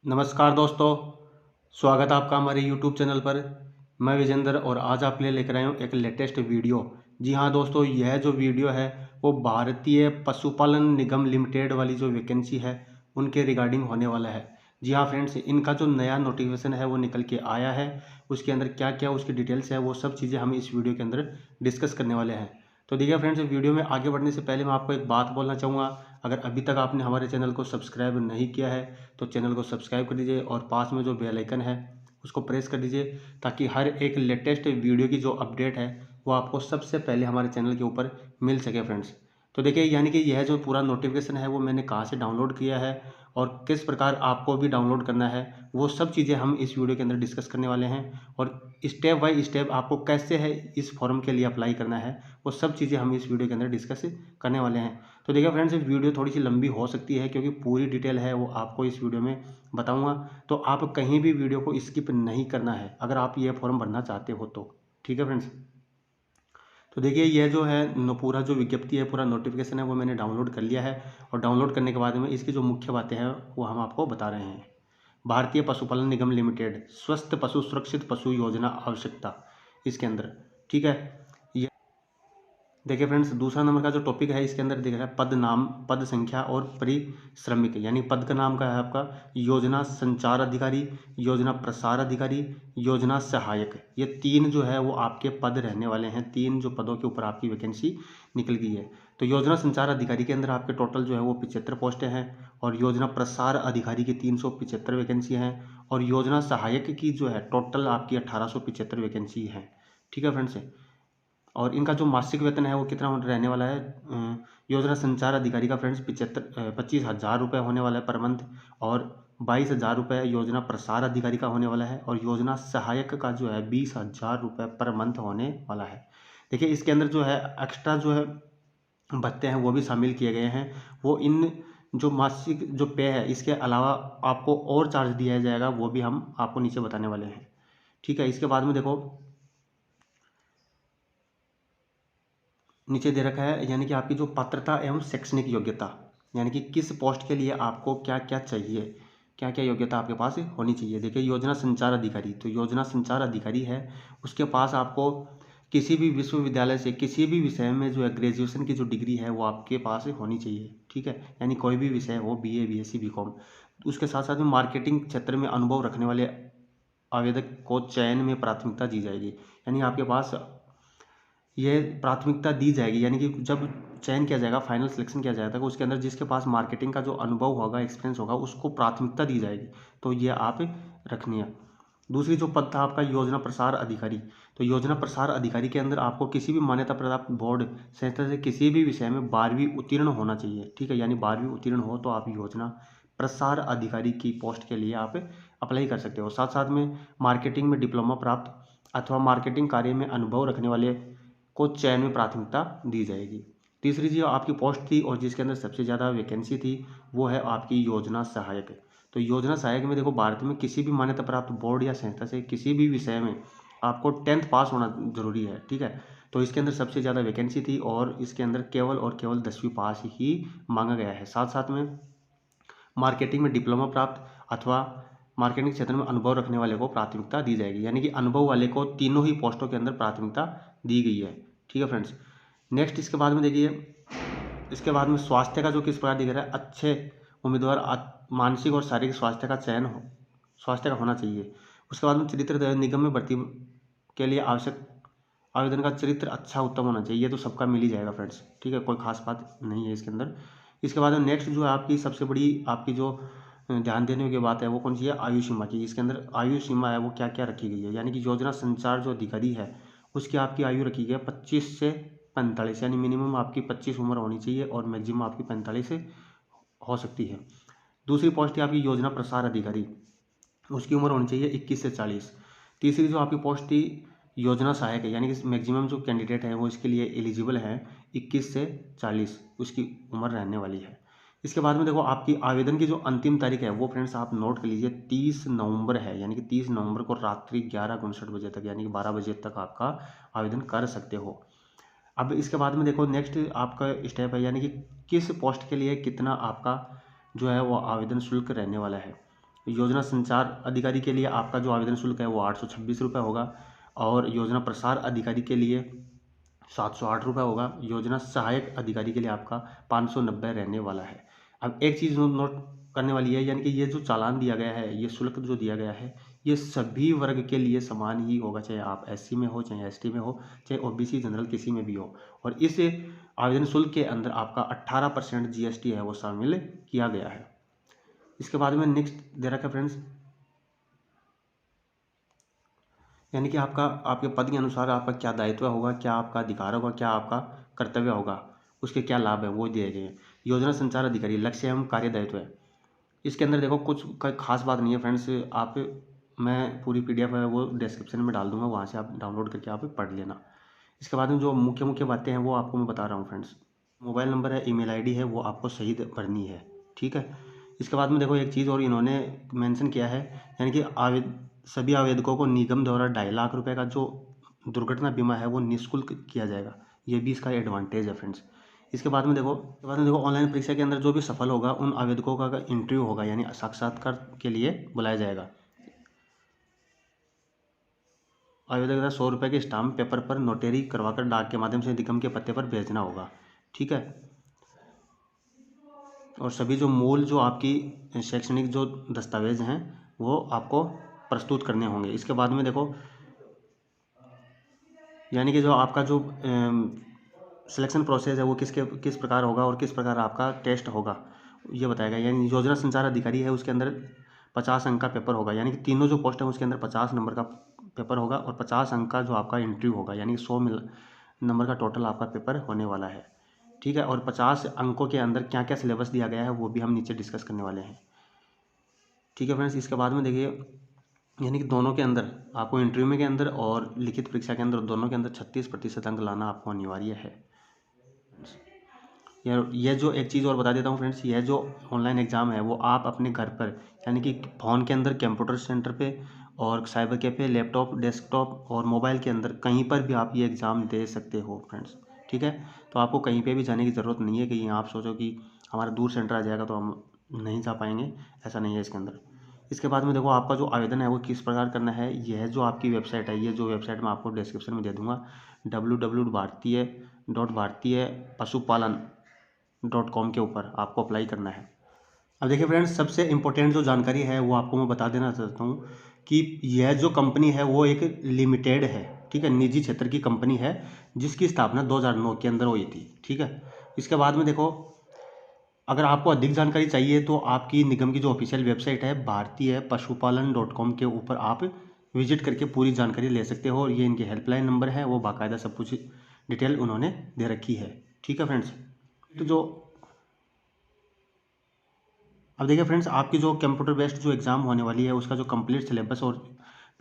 नमस्कार दोस्तों, स्वागत है आपका हमारे YouTube चैनल पर। मैं विजेंद्र और आज आपके लिए लेकर आया हूँ एक लेटेस्ट वीडियो। जी हाँ दोस्तों, यह जो वीडियो है वो भारतीय पशुपालन निगम लिमिटेड वाली जो वैकेंसी है उनके रिगार्डिंग होने वाला है। जी हाँ फ्रेंड्स, इनका जो नया नोटिफिकेशन है वो निकल के आया है। उसके अंदर क्या क्या उसकी डिटेल्स है वो सब चीज़ें हम इस वीडियो के अंदर डिस्कस करने वाले हैं। तो देखिए फ्रेंड्स, वीडियो में आगे बढ़ने से पहले मैं आपको एक बात बोलना चाहूँगा। अगर अभी तक आपने हमारे चैनल को सब्सक्राइब नहीं किया है तो चैनल को सब्सक्राइब कर दीजिए और पास में जो बेल आइकन है उसको प्रेस कर दीजिए, ताकि हर एक लेटेस्ट वीडियो की जो अपडेट है वो आपको सबसे पहले हमारे चैनल के ऊपर मिल सके फ्रेंड्स। तो देखिए, यानी कि यह जो पूरा नोटिफिकेशन है वो मैंने कहाँ से डाउनलोड किया है और किस प्रकार आपको भी डाउनलोड करना है, वो सब चीज़ें हम इस वीडियो के अंदर डिस्कस करने वाले हैं। और स्टेप बाय स्टेप आपको कैसे है इस फॉर्म के लिए अप्लाई करना है वो सब चीज़ें हम इस वीडियो के अंदर डिस्कस करने वाले हैं। तो देखिए फ्रेंड्स, वीडियो थोड़ी सी लंबी हो सकती है क्योंकि पूरी डिटेल है वो आपको इस वीडियो में बताऊंगा। तो आप कहीं भी वीडियो को स्किप नहीं करना है अगर आप ये फॉर्म भरना चाहते हो तो। ठीक है फ्रेंड्स, तो देखिए यह जो है पूरा जो विज्ञप्ति है, पूरा नोटिफिकेशन है वो मैंने डाउनलोड कर लिया है। और डाउनलोड करने के बाद में इसकी जो मुख्य बातें हैं वो हम आपको बता रहे हैं। भारतीय पशुपालन निगम लिमिटेड स्वस्थ पशु सुरक्षित पशु योजना आवश्यकता, इसके अंदर। ठीक है, देखिए फ्रेंड्स, दूसरा नंबर का जो टॉपिक है इसके अंदर दिख रहा है पद नाम, पद संख्या और परिश्रमिक। यानी पद का नाम का है आपका योजना संचार अधिकारी, योजना प्रसार अधिकारी, योजना सहायक। ये तीन जो है वो आपके पद रहने वाले हैं। तीन जो पदों के ऊपर आपकी वैकेंसी निकल गई है। तो योजना संचार अधिकारी के अंदर आपके टोटल जो है वो 75 पोस्टें हैं। और योजना प्रसार अधिकारी की 375 वैकेंसी हैं। और योजना सहायक की जो है टोटल आपकी 1875 वैकेंसी है। ठीक है फ्रेंड्स, और इनका जो मासिक वेतन है वो कितना रहने वाला है। योजना संचार अधिकारी का फ्रेंड्स 25,000 रुपये होने वाला है पर मंथ। और 22,000 रुपये योजना प्रसार अधिकारी का होने वाला है। और योजना सहायक का जो है 20,000 रुपये पर मंथ होने वाला है। देखिए, इसके अंदर जो है एक्स्ट्रा जो है भत्ते हैं वो भी शामिल किए गए हैं। वो इन जो मासिक जो पे है इसके अलावा आपको और चार्ज दिया जाएगा, वो भी हम आपको नीचे बताने वाले हैं। ठीक है, इसके बाद में देखो नीचे दे रखा है, यानी कि आपकी जो पात्रता एवं शैक्षणिक योग्यता, यानी कि किस पोस्ट के लिए आपको क्या क्या चाहिए, क्या क्या योग्यता आपके पास होनी चाहिए। देखिए, योजना संचार अधिकारी, तो योजना संचार अधिकारी है उसके पास आपको किसी भी विश्वविद्यालय से किसी भी विषय में जो है ग्रेजुएशन की जो डिग्री है वो आपके पास होनी चाहिए। ठीक है, यानी कोई भी विषय हो, BA BSc BCom। उसके साथ साथ में मार्केटिंग क्षेत्र में अनुभव रखने वाले आवेदक को चयन में प्राथमिकता दी जाएगी। यानी आपके पास ये प्राथमिकता दी जाएगी, यानी कि जब चयन किया जाएगा, फाइनल सिलेक्शन किया जाएगा, तो उसके अंदर जिसके पास मार्केटिंग का जो अनुभव होगा, एक्सपीरियंस होगा, उसको प्राथमिकता दी जाएगी। तो ये आप रखनी है। दूसरी जो पद था आपका योजना प्रसार अधिकारी, तो योजना प्रसार अधिकारी के अंदर आपको किसी भी मान्यता प्राप्त बोर्ड संस्था से किसी भी विषय में 12वीं उत्तीर्ण होना चाहिए। ठीक है, यानी 12वीं उत्तीर्ण हो तो आप योजना प्रसार अधिकारी की पोस्ट के लिए आप अप्लाई कर सकते हो। साथ साथ में मार्केटिंग में डिप्लोमा प्राप्त अथवा मार्केटिंग कार्य में अनुभव रखने वाले को चयन में प्राथमिकता दी जाएगी। तीसरी जो आपकी पोस्ट थी और जिसके अंदर सबसे ज़्यादा वैकेंसी थी वो है आपकी योजना सहायक। तो योजना सहायक में देखो, भारत में किसी भी मान्यता प्राप्त बोर्ड या संस्था से किसी भी विषय में आपको 10th पास होना जरूरी है। ठीक है, तो इसके अंदर सबसे ज़्यादा वैकेंसी थी और इसके अंदर केवल और केवल 10वीं पास ही मांगा गया है। साथ साथ में मार्केटिंग में डिप्लोमा प्राप्त अथवा मार्केटिंग क्षेत्र में अनुभव रखने वाले को प्राथमिकता दी जाएगी। यानी कि अनुभव वाले को तीनों ही पोस्टों के अंदर प्राथमिकता दी गई है। ठीक है फ्रेंड्स, नेक्स्ट इसके बाद में देखिए, इसके बाद में स्वास्थ्य का जो किस प्रकार दिख रहा है, अच्छे उम्मीदवार मानसिक और शारीरिक स्वास्थ्य का चयन हो, स्वास्थ्य का होना चाहिए। उसके बाद में चरित्र निगम में भर्ती के लिए आवश्यक आवेदन का चरित्र अच्छा उत्तम होना चाहिए। ये तो सबका मिल ही जाएगा फ्रेंड्स। ठीक है, कोई खास बात नहीं है इसके अंदर। इसके बाद में नेक्स्ट जो है आपकी सबसे बड़ी आपकी जो ध्यान देने की बात है वो कौन सी है, आयु सीमा की। इसके अंदर आयु सीमा है वो क्या क्या रखी गई है, यानी कि योजना संचार जो अधिकारी है उसकी आपकी आयु रखी गई है 25 से 45, यानी मिनिमम आपकी 25 उम्र होनी चाहिए और मैक्सिमम आपकी 45 से हो सकती है। दूसरी पोस्ट है आपकी योजना प्रसार अधिकारी, उसकी उम्र होनी चाहिए 21 से 40। तीसरी जो आपकी पोस्ट थी योजना सहायक है, यानी कि मैक्सिमम जो कैंडिडेट है वो इसके लिए एलिजिबल है 21 से 40 उसकी उम्र रहने वाली है। इसके बाद में देखो, आपकी आवेदन की जो अंतिम तारीख है वो फ्रेंड्स आप नोट कर लीजिए 30 नवंबर है। यानी कि 30 नवंबर को रात्रि 11:59 बजे तक, यानी कि 12 बजे तक आपका आवेदन कर सकते हो। अब इसके बाद में देखो नेक्स्ट आपका स्टेप है, यानी कि किस पोस्ट के लिए कितना आपका जो है वो आवेदन शुल्क रहने वाला है। योजना संचार अधिकारी के लिए आपका जो आवेदन शुल्क है वो 826 रुपये होगा, और योजना प्रसार अधिकारी के लिए 708 रुपये होगा। योजना सहायक अधिकारी के लिए आपका 590 रहने वाला है। अब एक चीज़ नोट करने वाली है, यानी कि ये जो चालान दिया गया है, ये शुल्क जो दिया गया है, ये सभी वर्ग के लिए समान ही होगा, चाहे आप एससी में हो, चाहे एसटी में हो, चाहे ओबीसी जनरल किसी में भी हो। और इस आवेदन शुल्क के अंदर आपका 18% जीएसटी है वो शामिल किया गया है। इसके बाद में नेक्स्ट दे रखा है फ्रेंड्स, यानी कि आपके पद के अनुसार आपका क्या दायित्व होगा, क्या आपका अधिकार होगा, क्या आपका कर्तव्य होगा, उसके क्या लाभ है वो दिए गए हैं। योजना संचार अधिकारी लक्ष्य एवं कार्य दायित्व है। इसके अंदर देखो कुछ खास बात नहीं है फ्रेंड्स, आप मैं पूरी पीडीएफ है वो डिस्क्रिप्शन में डाल दूंगा, वहाँ से आप डाउनलोड करके आप पढ़ लेना। इसके बाद में जो मुख्य मुख्य बातें हैं वो आपको मैं बता रहा हूँ फ्रेंड्स। मोबाइल नंबर है, ईमेल आईडी है, वो आपको सही भरनी है, ठीक है। इसके बाद में देखो एक चीज़ और इन्होंने मेंशन किया है, यानी कि सभी आवेदकों को निगम द्वारा 2.5 लाख रुपए का जो दुर्घटना बीमा है वो निःशुल्क किया जाएगा। ये भी इसका एडवांटेज है फ्रेंड्स। इसके बाद में देखो ऑनलाइन परीक्षा के अंदर जो भी सफल होगा उन आवेदकों का इंटरव्यू होगा, यानी साक्षात्कार के लिए बुलाया जाएगा। आवेदक द्वारा 100 रुपये के स्टाम्प पेपर पर नोटरी करवाकर डाक के माध्यम से निगम के पते पर भेजना होगा, ठीक है। और सभी जो मूल जो आपकी शैक्षणिक जो दस्तावेज हैं वो आपको प्रस्तुत करने होंगे। इसके बाद में देखो, यानी कि जो आपका जो सिलेक्शन प्रोसेस है वो किस प्रकार होगा और किस प्रकार आपका टेस्ट होगा ये बताएगा। यानी योजना संचार अधिकारी है उसके अंदर 50 अंक का पेपर होगा, यानी कि तीनों जो पोस्ट है उसके अंदर 50 नंबर का पेपर होगा, और 50 अंक का जो आपका इंटरव्यू होगा, यानी कि 100 नंबर का टोटल आपका पेपर होने वाला है, ठीक है। और 50 अंकों के अंदर क्या क्या सिलेबस दिया गया है वो भी हम नीचे डिस्कस करने वाले हैं, ठीक है फ्रेंड्स। इसके बाद में देखिए, यानी कि दोनों के अंदर आपको इंटरव्यू में के अंदर और लिखित परीक्षा के अंदर दोनों के अंदर 36% अंक लाना आपको अनिवार्य है। यार ये जो एक चीज़ और बता देता हूँ फ्रेंड्स, यह जो ऑनलाइन एग्ज़ाम है वो आप अपने घर पर, यानी कि फ़ोन के अंदर, कंप्यूटर सेंटर पे और साइबर कैफ़े, लैपटॉप, डेस्कटॉप और मोबाइल के अंदर कहीं पर भी आप ये एग्ज़ाम दे सकते हो फ्रेंड्स, ठीक है। तो आपको कहीं पे भी जाने की ज़रूरत नहीं है कि आप सोचो कि हमारा दूर सेंटर आ जाएगा तो हम नहीं जा पाएंगे, ऐसा नहीं है इसके अंदर। इसके बाद में देखो आपका जो आवेदन है वो किस प्रकार करना है, यह जो आपकी वेबसाइट है, ये जो वेबसाइट मैं आपको डिस्क्रिप्शन में दे दूँगा, www.bharatiya.pashupaalan.com के ऊपर आपको अप्लाई करना है। अब देखिए फ्रेंड्स, सबसे इम्पोर्टेंट जो जानकारी है वो आपको मैं बता देना चाहता हूँ कि यह जो कंपनी है वो एक लिमिटेड है, ठीक है, निजी क्षेत्र की कंपनी है जिसकी स्थापना 2009 के अंदर हुई थी, ठीक है। इसके बाद में देखो, अगर आपको अधिक जानकारी चाहिए तो आपकी निगम की जो ऑफिशियल वेबसाइट है भारतीय पशुपालन .com के ऊपर आप विजिट करके पूरी जानकारी ले सकते हो, और ये इनके हेल्पलाइन नंबर है, वो बाकायदा सब कुछ डिटेल उन्होंने दे रखी है, ठीक है फ्रेंड्स। तो जो अब देखिए फ्रेंड्स, आपकी जो कंप्यूटर बेस्ड जो एग्ज़ाम होने वाली है उसका जो कंप्लीट सिलेबस और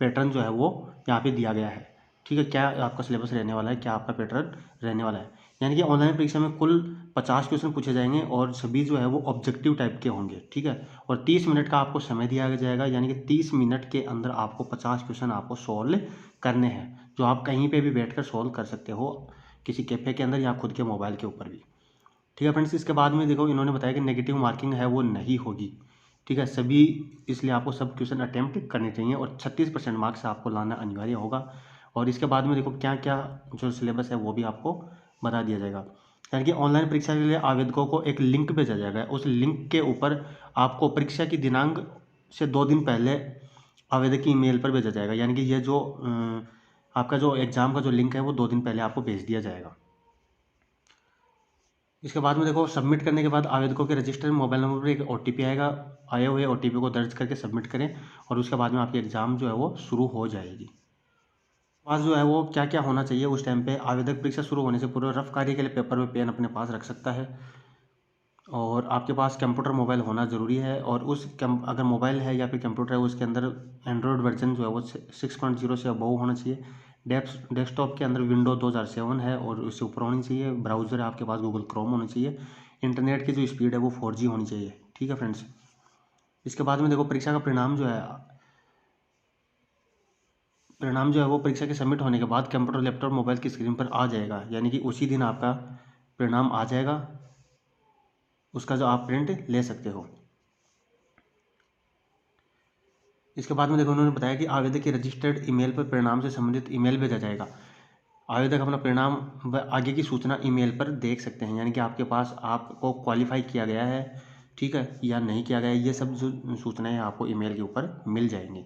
पैटर्न जो है वो यहाँ पे दिया गया है, ठीक है। क्या आपका सिलेबस रहने वाला है, क्या आपका पैटर्न रहने वाला है, यानी कि ऑनलाइन परीक्षा में कुल 50 क्वेश्चन पूछे जाएंगे और सभी जो है वो ऑब्जेक्टिव टाइप के होंगे, ठीक है। और 30 मिनट का आपको समय दिया जाएगा, यानी कि 30 मिनट के अंदर आपको 50 क्वेश्चन आपको सॉल्व करने हैं, जो आप कहीं पर भी बैठ कर सॉल्व कर सकते हो, किसी कैफ़े के अंदर या खुद के मोबाइल के ऊपर भी, ठीक है फ्रेंड्स। इसके बाद में देखो इन्होंने बताया कि नेगेटिव मार्किंग है वो नहीं होगी, ठीक है सभी, इसलिए आपको सब क्वेश्चन अटेम्प्ट करने चाहिए और 36% मार्क्स आपको लाना अनिवार्य होगा। और इसके बाद में देखो क्या क्या जो सिलेबस है वो भी आपको बता दिया जाएगा, यानी कि ऑनलाइन परीक्षा के लिए आवेदकों को एक लिंक भेजा जाएगा, उस लिंक के ऊपर आपको परीक्षा की दिनांक से 2 दिन पहले आवेदक की ईमेल पर भेजा जाएगा, यानी कि ये जो आपका जो एग्ज़ाम का जो लिंक है वो 2 दिन पहले आपको भेज दिया जाएगा। इसके बाद में देखो, सबमिट करने के बाद आवेदकों के रजिस्टर्ड मोबाइल नंबर पर एक ओटीपी आएगा, आए हुए ओटीपी को दर्ज करके सबमिट करें, और उसके बाद में आपकी एग्ज़ाम जो है वो शुरू हो जाएगी। पास जो है वो क्या क्या होना चाहिए उस टाइम पे, आवेदक परीक्षा शुरू होने से पूर्व रफ कार्य के लिए पेपर व पेन अपने पास रख सकता है, और आपके पास कंप्यूटर मोबाइल होना ज़रूरी है, और अगर मोबाइल है या फिर कंप्यूटर है उसके अंदर एंड्रॉयड वर्जन जो है वो 6.0 से अबव होना चाहिए। डेस्कटॉप के अंदर विंडो 2007 है और उससे ऊपर होनी चाहिए। ब्राउज़र आपके पास गूगल क्रोम होना चाहिए। इंटरनेट की जो स्पीड है वो 4G होनी चाहिए, ठीक है फ्रेंड्स। इसके बाद में देखो, परीक्षा का परिणाम जो है वो परीक्षा के सबमिट होने के बाद कंप्यूटर, लैपटॉप, मोबाइल की स्क्रीन पर आ जाएगा, यानी कि उसी दिन आपका परिणाम आ जाएगा, उसका जो आप प्रिंट ले सकते हो। इसके बाद में देखो उन्होंने बताया कि आवेदक के रजिस्टर्ड ईमेल पर परिणाम से संबंधित ईमेल भेजा जाएगा। आवेदक अपना परिणाम व आगे की सूचना ईमेल पर देख सकते हैं, यानी कि आपके पास आपको क्वालिफाई किया गया है, ठीक है, या नहीं किया गया है, ये सब जो सूचनाएं आपको ईमेल के ऊपर मिल जाएंगी।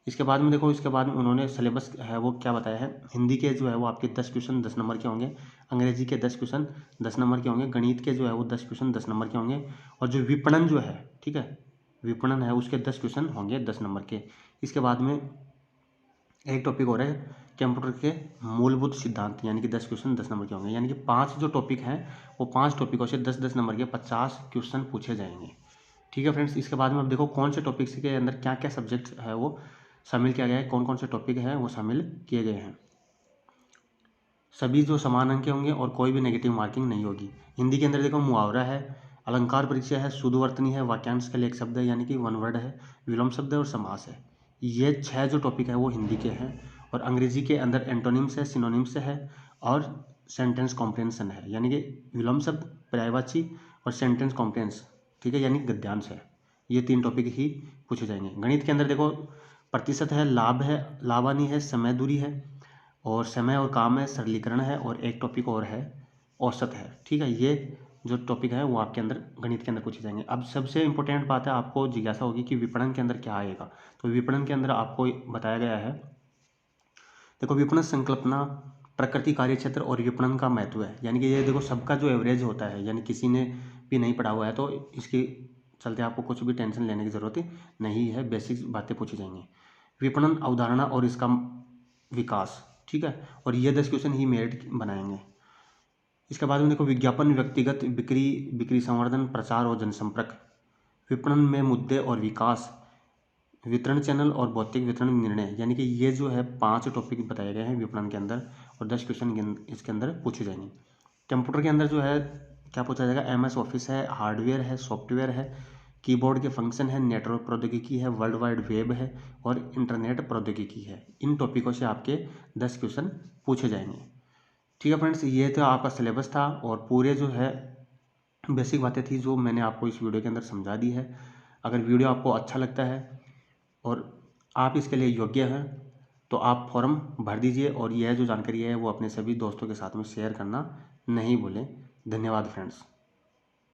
इसके बाद में देखो, इसके बाद में उन्होंने सिलेबस है वो क्या बताया है। हिंदी के जो है वो आपके 10 क्वेश्चन 10 नंबर के होंगे, अंग्रेजी के 10 क्वेश्चन 10 नंबर के होंगे, गणित के जो है वो 10 क्वेश्चन 10 नंबर के होंगे, और जो विपणन जो है, ठीक है, विपणन है उसके 10 क्वेश्चन होंगे 10 नंबर के। इसके बाद में एक टॉपिक और है कंप्यूटर के मूलभूत सिद्धांत, यानी कि 10 क्वेश्चन 10 नंबर के होंगे, यानी कि 5 जो टॉपिक हैं वो 5 टॉपिकों से 10-10 नंबर के 50 क्वेश्चन पूछे जाएंगे। ठीक है फ्रेंड्स, इसके बाद में अब देखो कौन से टॉपिक्स के अंदर क्या क्या सब्जेक्ट है वो शामिल किया गया है, कौन कौन से टॉपिक हैं वो शामिल किए गए हैं। सभी जो समान अंक के होंगे और कोई भी नेगेटिव मार्किंग नहीं होगी। हिंदी के अंदर देखो मुहावरा है, अलंकार परिचय है, शुद्धवर्तनी है, वाक्यांश के लिए एक शब्द है यानी कि वन वर्ड है, विलोम शब्द है और समास है। ये 6 जो टॉपिक है वो हिंदी के हैं। और अंग्रेजी के अंदर एंटोनिम्स है, सिनोनिम्स है और सेंटेंस कॉम्प्रिहेंशन है, यानी कि विलोम शब्द, पर्यायवाची और सेंटेंस कॉम्प्रिहेंस, ठीक है, यानी गद्यांश है। ये 3 टॉपिक ही पूछे जाएंगे। गणित के अंदर देखो प्रतिशत है, लाभ है, लाभानी है, समय दूरी है, और समय और काम है, सरलीकरण है, और एक टॉपिक और है औसत है। ठीक है, ये जो टॉपिक है वो आपके अंदर गणित के अंदर पूछे जाएंगे। अब सबसे इंपॉर्टेंट बात है, आपको जिज्ञासा होगी कि विपणन के अंदर क्या आएगा। तो विपणन के अंदर आपको बताया गया है, देखो विपणन संकल्पना, प्रकृति, कार्यक्षेत्र और विपणन का महत्व है, यानी कि ये देखो सबका जो एवरेज होता है, यानी किसी ने भी नहीं पढ़ा हुआ है तो इसके चलते आपको कुछ भी टेंशन लेने की ज़रूरत नहीं है, बेसिक बातें पूछी जाएंगी। विपणन अवधारणा और इसका विकास, ठीक है, और ये 10 क्वेश्चन ही मेरिट बनाएंगे। इसके बाद में देखो विज्ञापन, व्यक्तिगत बिक्री, बिक्री संवर्धन, प्रचार और जनसंपर्क, विपणन में मुद्दे और विकास, वितरण चैनल और भौतिक वितरण निर्णय, यानी कि ये जो है 5 टॉपिक बताए गए हैं विपणन के अंदर, और 10 क्वेश्चन इसके अंदर पूछे जाएंगे। कंप्यूटर के अंदर जो है क्या पूछा जाएगा, MS ऑफिस है, हार्डवेयर है, सॉफ्टवेयर है, कीबोर्ड के फंक्शन है, नेटवर्क प्रौद्योगिकी है, वर्ल्ड वाइड वेब है और इंटरनेट प्रौद्योगिकी है। इन टॉपिकों से आपके 10 क्वेश्चन पूछे जाएंगे। ठीक है फ्रेंड्स, ये तो आपका सिलेबस था और पूरे जो है बेसिक बातें थी जो मैंने आपको इस वीडियो के अंदर समझा दी है। अगर वीडियो आपको अच्छा लगता है और आप इसके लिए योग्य हैं तो आप फॉर्म भर दीजिए, और यह जो जानकारी है वो अपने सभी दोस्तों के साथ में शेयर करना नहीं भूलें। धन्यवाद फ्रेंड्स।